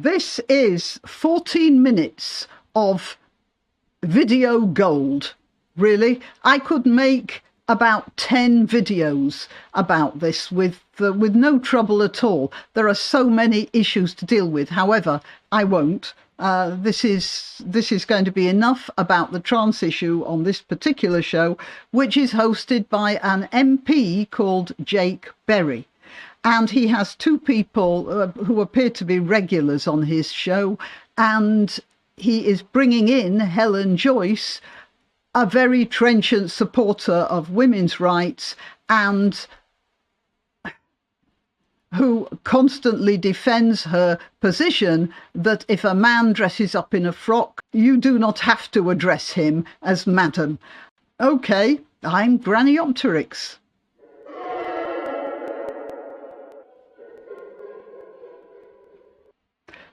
This is 14 minutes of video gold, really. I could make about 10 videos about this with no trouble at all. There are so many issues to deal with. However, I won't. This is going to be enough about the trans issue on this particular show, which is hosted by an MP called Jake Berry. And he has two people who appear to be regulars on his show, and he is bringing in Helen Joyce, a very trenchant supporter of women's rights and who constantly defends her position that if a man dresses up in a frock, you do not have to address him as madam. Okay, I'm Grannyopteryx.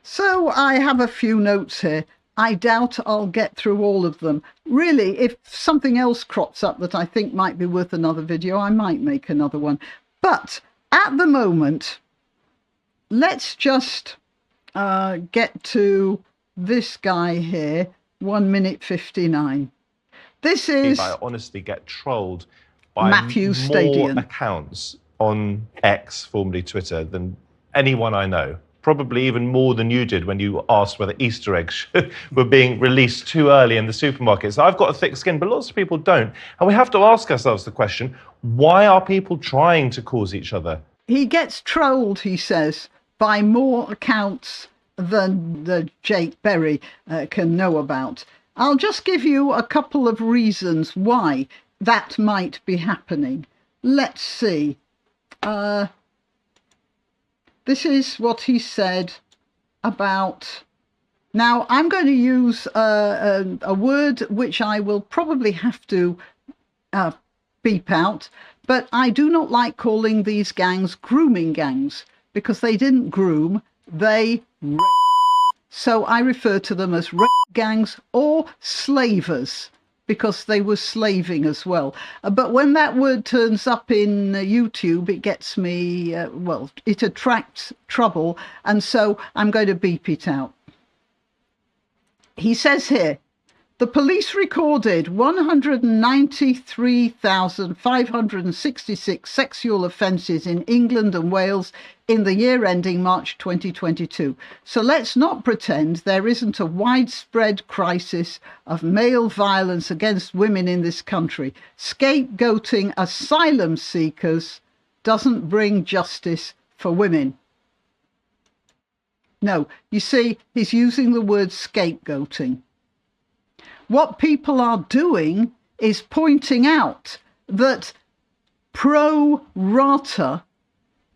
So I have a few notes here. I doubt I'll get through all of them. Really, if something else crops up that I think might be worth another video, I might make another one. But at the moment, let's just get to this guy here, 1 minute 59. This is... I honestly get trolled by Matthew more accounts on X, formerly Twitter, than anyone I know. Probably even more than you did when you asked whether Easter eggs were being released too early in the supermarkets. I've got a thick skin, but lots of people don't. And we have to ask ourselves the question, why are people trying to cause each other? He gets trolled, he says, by more accounts than the Jake Berry can know about. I'll just give you a couple of reasons why that might be happening. Let's see. This is what he said about... Now, I'm going to use a word which I will probably have to beep out, but I do not like calling these gangs grooming gangs, because they didn't groom, they raped. So I refer to them as rape gangs or slavers, because they were slaving as well. But when that word turns up in YouTube, it gets me, well, it attracts trouble. And so I'm going to beep it out. He says here, the police recorded 193,566 sexual offences in England and Wales in the year ending March 2022. So let's not pretend there isn't a widespread crisis of male violence against women in this country. Scapegoating asylum seekers doesn't bring justice for women. No, you see, he's using the word scapegoating. What people are doing is pointing out that pro rata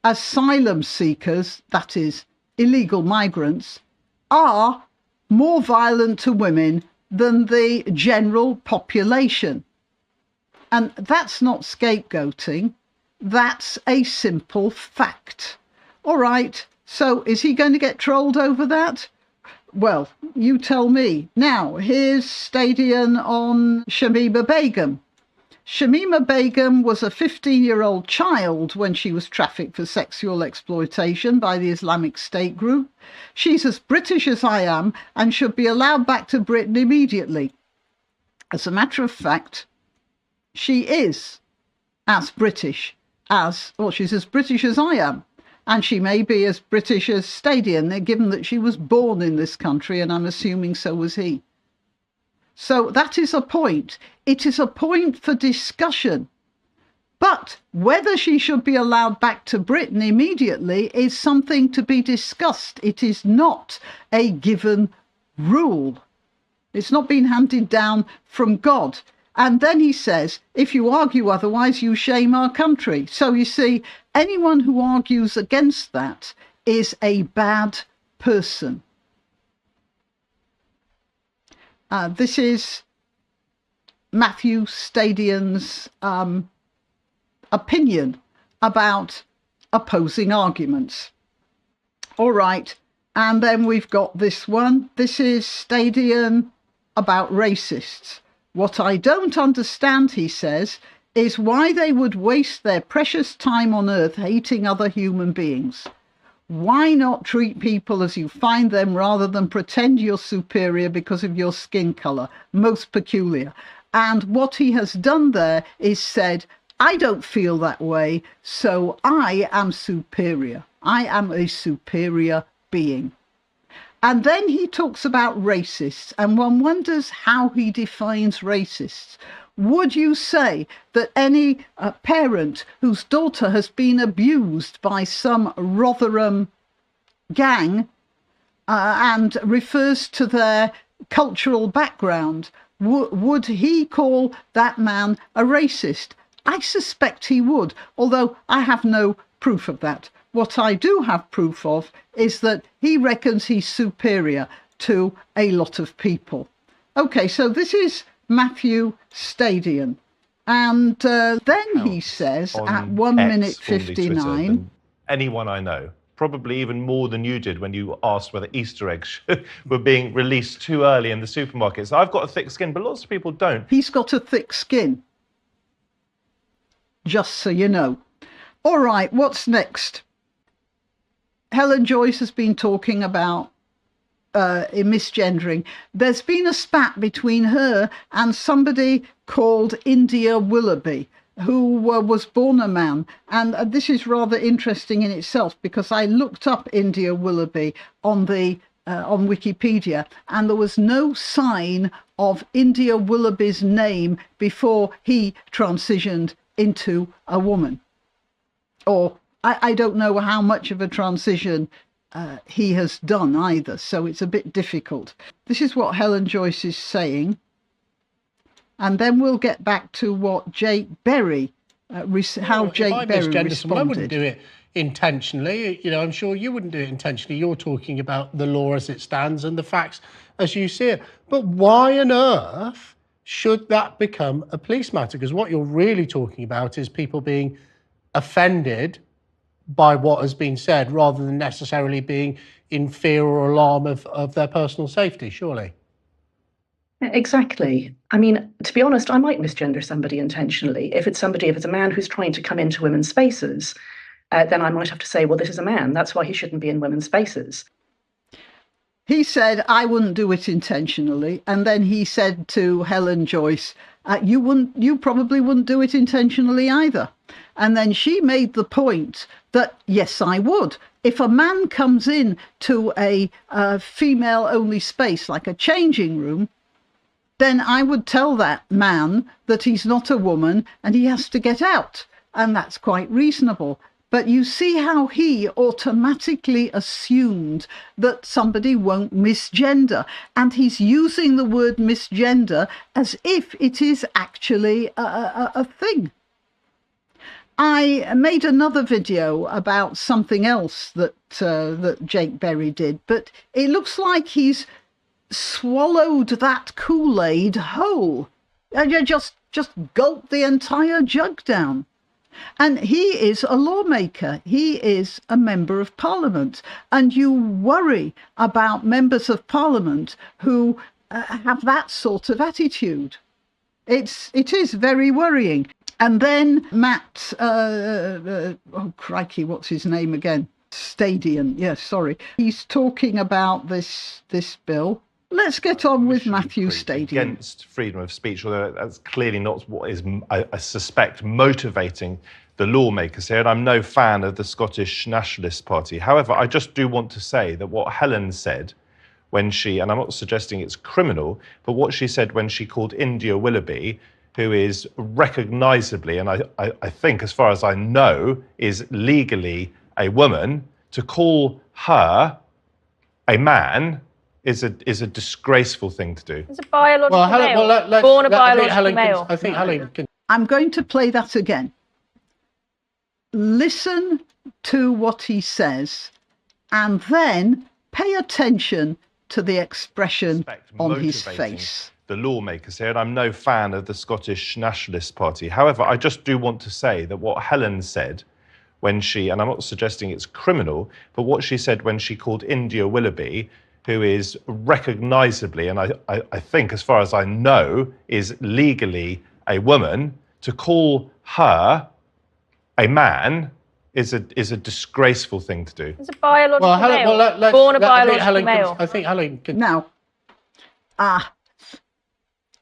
asylum seekers, that is, illegal migrants, are more violent to women than the general population. And that's not scapegoating, that's a simple fact. All right, so is he going to get trolled over that? Well, you tell me. Now, here's Stadion on Shamima Begum. Shamima Begum was a 15-year-old child when she was trafficked for sexual exploitation by the Islamic State group. She's as British as I am and should be allowed back to Britain immediately. As a matter of fact, she is as British as, well, she's as British as I am. And she may be as British as Stadion, given that she was born in this country, and I'm assuming so was he. So that is a point. It is a point for discussion. But whether she should be allowed back to Britain immediately is something to be discussed. It is not a given rule. It's not been handed down from God. And then he says, if you argue otherwise, you shame our country. So you see, anyone who argues against that is a bad person. This is Matthew Stadion's opinion about opposing arguments. All right, and then we've got this one. This is Stadion about racists. What I don't understand, he says, is why they would waste their precious time on earth hating other human beings. Why not treat people as you find them rather than pretend you're superior because of your skin colour? Most peculiar. And what he has done there is said, I don't feel that way, so I am superior. I am a superior being. And then he talks about racists, and one wonders how he defines racists. Would you say that any parent whose daughter has been abused by some Rotherham gang and refers to their cultural background, would he call that man a racist? I suspect he would, although I have no proof of that. What I do have proof of is that he reckons he's superior to a lot of people. Okay, so this is Matthew Stadion. And then he says at 1 minute 59... anyone I know, probably even more than you did when you asked whether Easter eggs were being released too early in the supermarkets. I've got a thick skin, but lots of people don't. He's got a thick skin. Just so you know. All right, what's next? Helen Joyce has been talking about misgendering. There's been a spat between her and somebody called India Willoughby, who was born a man. And this is rather interesting in itself, because I looked up India Willoughby on Wikipedia, and there was no sign of India Willoughby's name before he transitioned into a woman. Or I don't know how much of a transition he has done either, so it's a bit difficult. This is what Helen Joyce is saying, and then we'll get back to what Jake Berry, how Jake Berry responded. I wouldn't do it intentionally. You know, I'm sure you wouldn't do it intentionally. You're talking about the law as it stands and the facts as you see it. But why on earth should that become a police matter? Because what you're really talking about is people being offended by what has been said, rather than necessarily being in fear or alarm of their personal safety, surely. Exactly. I mean, to be honest, I might misgender somebody intentionally. If it's a man who's trying to come into women's spaces, then I might have to say, well, this is a man. That's why he shouldn't be in women's spaces. He said, I wouldn't do it intentionally. And then he said to Helen Joyce, you probably wouldn't do it intentionally either. And then she made the point that, yes, I would. If a man comes in to a female-only space, like a changing room, then I would tell that man that he's not a woman and he has to get out. And that's quite reasonable. But you see how he automatically assumed that somebody won't misgender. And he's using the word misgender as if it is actually a thing. I made another video about something else that Jake Berry did, but it looks like he's swallowed that Kool-Aid whole. And just gulped the entire jug down. And he is a lawmaker. He is a member of parliament. And you worry about members of parliament who have that sort of attitude. It is very worrying. And then Matt, oh crikey, what's his name again? Stadion. Yes, sorry. He's talking about this bill. Let's get on with Matthew Stadion. Against freedom of speech, although that's clearly not what is, I suspect, motivating the lawmakers here. And I'm no fan of the Scottish Nationalist Party. However, I just do want to say that what Helen said when she, and I'm not suggesting it's criminal, but what she said when she called India Willoughby, who is recognisably, and I think, as far as I know, is legally a woman, to call her a man is a disgraceful thing to do. It's a biological male. Born a biological male. I think Helen can... I'm going to play that again. Listen to what he says and then pay attention to the expression on his face. The lawmakers here, and I'm no fan of the Scottish Nationalist Party. However, I just do want to say that what Helen said when she, and I'm not suggesting it's criminal, but what she said when she called India Willoughby, who is recognisably, and I think, as far as I know, is legally a woman, to call her a man is a disgraceful thing to do. It's a biological male. Born a biological male. I think Helen can... Now,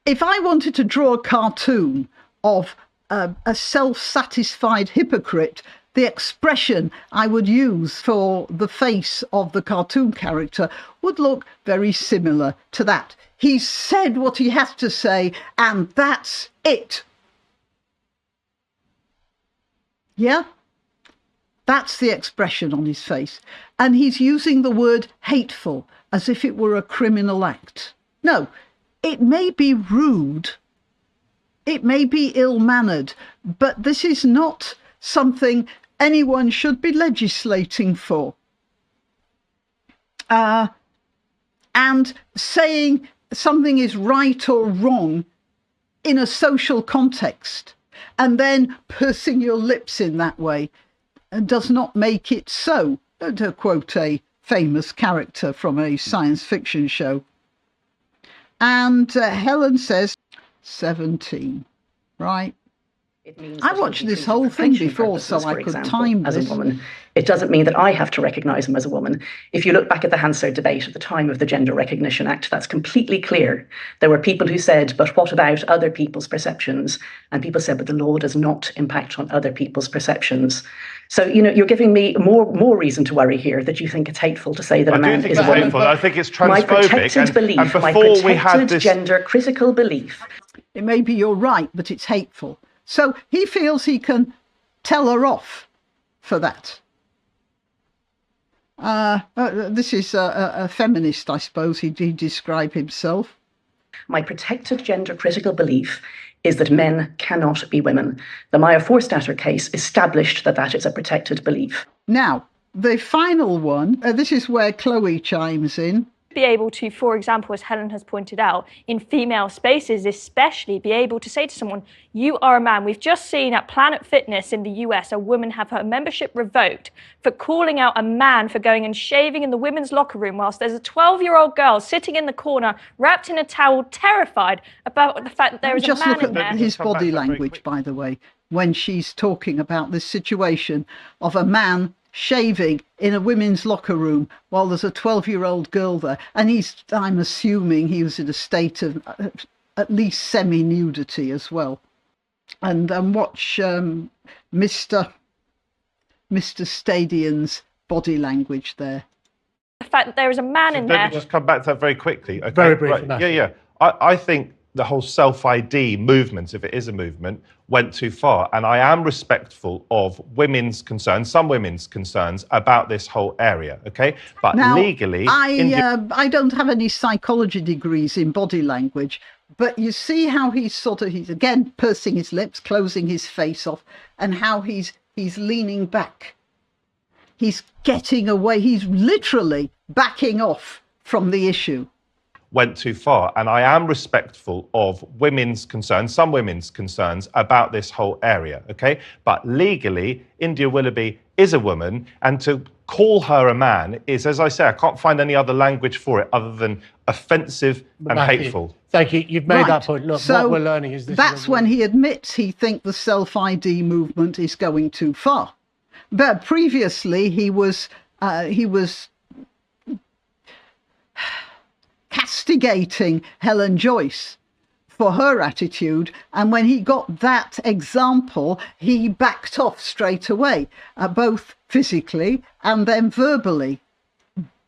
if I wanted to draw a cartoon of a self-satisfied hypocrite, the expression I would use for the face of the cartoon character would look very similar to that. He's said what he has to say, and that's it. Yeah? That's the expression on his face. And he's using the word hateful as if it were a criminal act. No, it may be rude, it may be ill-mannered, but this is not something anyone should be legislating for. And saying something is right or wrong in a social context and then pursing your lips in that way does not make it so, to quote a famous character from a science fiction show. And Helen says 17, right? I watched this whole thing before so I could time as a woman. It doesn't mean that I have to recognise him as a woman. If you look back at the Hansard debate at the time of the Gender Recognition Act, that's completely clear. There were people who said, but what about other people's perceptions? And people said, but the law does not impact on other people's perceptions. So, you know, you're giving me more reason to worry here that you think it's hateful to say that a man is a woman. Hateful. I think it's transphobic. My protected belief, my protected gender critical belief. It may be you're right, but it's hateful. So he feels he can tell her off for that. This is a feminist, I suppose he'd describe himself. My protected gender critical belief is that men cannot be women. The Maya Forstater case established that that is a protected belief. Now, the final one, this is where Chloe chimes in. Be able to, for example, as Helen has pointed out, in female spaces especially, be able to say to someone, you are a man. We've just seen at Planet Fitness in the US, a woman have her membership revoked for calling out a man for going and shaving in the women's locker room whilst there's a 12-year-old girl sitting in the corner, wrapped in a towel, terrified about the fact that there is a man in there. Just look at his body language, by the way, when she's talking about this situation of a man shaving in a women's locker room while there's a 12-year-old girl there, and I'm assuming he was in a state of at least semi-nudity as well. And watch Mr. Stadian's body language there. The fact that there is a man in there. Let me just come back to that very quickly. Okay? Very briefly. Right. Yeah. I think the whole self-ID movement, if it is a movement, went too far. And I am respectful of women's concerns, some women's concerns about this whole area, okay? But now, legally... I don't have any psychology degrees in body language, but you see how he's again pursing his lips, closing his face off, and how he's leaning back. He's getting away. He's literally backing off from the issue. Went too far. And I am respectful of women's concerns, some women's concerns about this whole area, okay? But legally, India Willoughby is a woman, and to call her a man is, as I say, I can't find any other language for it other than offensive and hateful. Thank you. You've made that point. Look, so what we're learning is this. That's when he admits he thinks the self-ID movement is going too far. But previously he was castigating Helen Joyce for her attitude, and when he got that example, he backed off straight away, both physically and then verbally.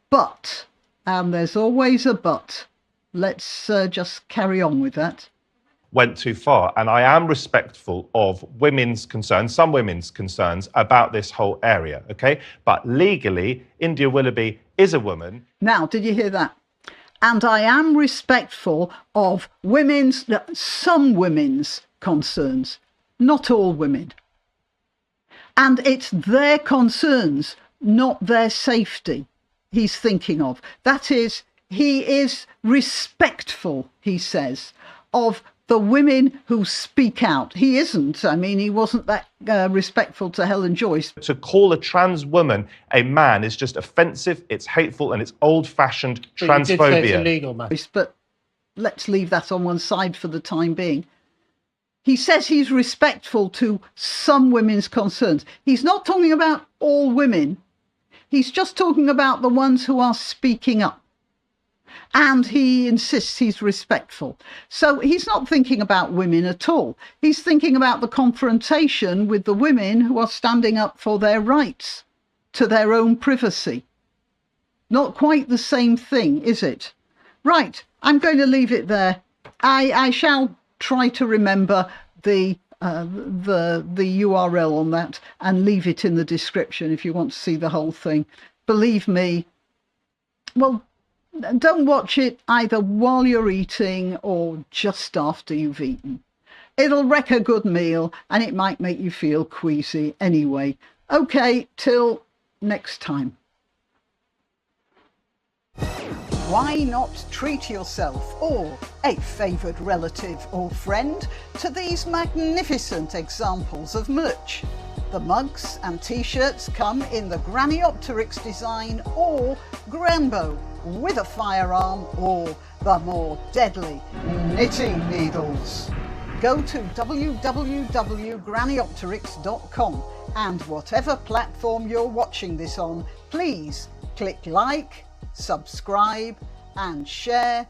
But, and there's always a but, let's just carry on with that. Went too far. And I am respectful of women's concerns, some women's concerns about this whole area, okay? But legally, India Willoughby is a woman. Now, did you hear that? And I am respectful of some women's concerns, not all women. And it's their concerns, not their safety, he's thinking of. That is, he is respectful, he says, of the women who speak out. He isn't. I mean, he wasn't that respectful to Helen Joyce. To call a trans woman a man is just offensive, it's hateful, and it's old-fashioned transphobia. It's illegal, man. But let's leave that on one side for the time being. He says he's respectful to some women's concerns. He's not talking about all women. He's just talking about the ones who are speaking up. And he insists he's respectful. So he's not thinking about women at all. He's thinking about the confrontation with the women who are standing up for their rights to their own privacy. Not quite the same thing, is it? Right, I'm going to leave it there. I shall try to remember the URL on that and leave it in the description if you want to see the whole thing. Believe me, well, don't watch it either while you're eating or just after you've eaten. It'll wreck a good meal and it might make you feel queasy anyway. Okay, till next time. Why not treat yourself or a favoured relative or friend to these magnificent examples of merch? The mugs and t-shirts come in the Graniopteryx design or Granbo with a firearm or the more deadly knitting needles. Go to www.graniopteryx.com and whatever platform you're watching this on, please click like, subscribe and share.